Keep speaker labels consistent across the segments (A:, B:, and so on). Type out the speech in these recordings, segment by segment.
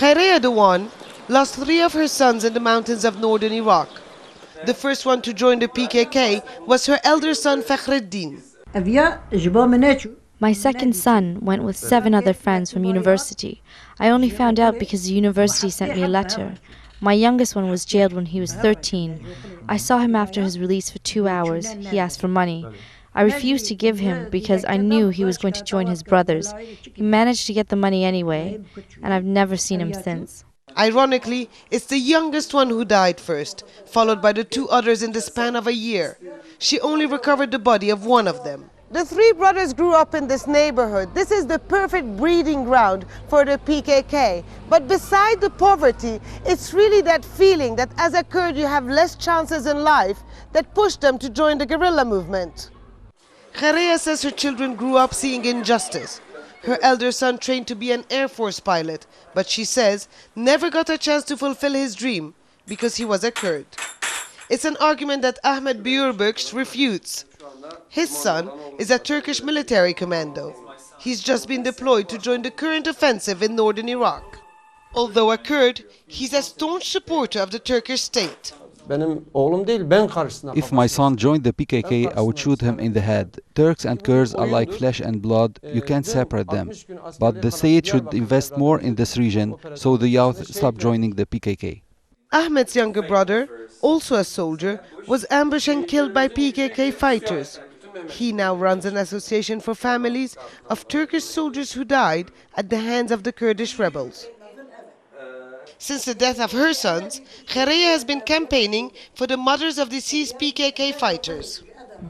A: Khaireya Dewan lost 3 of her sons in the mountains of northern Iraq. The first one to join the PKK was her elder son Fakhreddin.
B: My second son went with 7 other friends from university. I only found out because the university sent me a letter. My youngest one was jailed when he was 13. I saw him after his release for 2 hours. He asked for money. I refused to give him because I knew he was going to join his brothers. He managed to get the money anyway, and I've never seen him since.
A: Ironically, it's the youngest one who died first, followed by the 2 others in the span of a year. She only recovered the body of one of them. The 3 brothers grew up in this neighborhood. This is the perfect breeding ground for the PKK. But beside the poverty, it's really that feeling that as a Kurd you have less chances in life that pushed them to join the guerrilla movement. Khaireya says her children grew up seeing injustice. Her elder son trained to be an Air Force pilot, but she says never got a chance to fulfill his dream because he was a Kurd. It's an argument that Ahmed Buyurbeksh refutes. His son is a Turkish military commando. He's just been deployed to join the current offensive in northern Iraq. Although a Kurd, he's a staunch supporter of the Turkish state.
C: If my son joined the PKK, I would shoot him in the head. Turks and Kurds are like flesh and blood, you can't separate them. But the state should invest more in this region so the youth stop joining the PKK.
A: Ahmed's younger brother, also a soldier, was ambushed and killed by PKK fighters. He now runs an association for families of Turkish soldiers who died at the hands of the Kurdish rebels. Since the death of her sons, Khaireya has been campaigning for the mothers of deceased PKK fighters.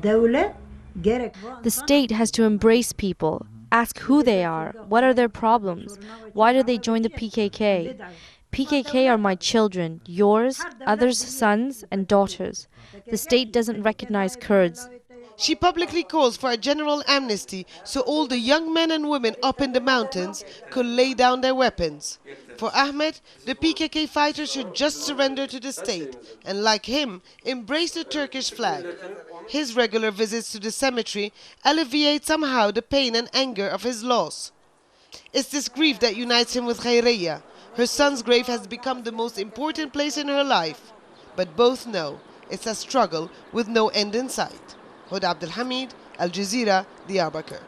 B: The state has to embrace people, ask who they are, what are their problems, why did they join the PKK? PKK are my children, yours, others' sons and daughters. The state doesn't recognize Kurds.
A: She publicly calls for a general amnesty so all the young men and women up in the mountains could lay down their weapons. For Ahmed, the PKK fighters should just surrender to the state and, like him, embrace the Turkish flag. His regular visits to the cemetery alleviate somehow the pain and anger of his loss. It's this grief that unites him with Khaireya. Her son's grave has become the most important place in her life. But both know it's a struggle with no end in sight. Hoda Abdel-Hamid, Al Jazeera, Diyarbakir.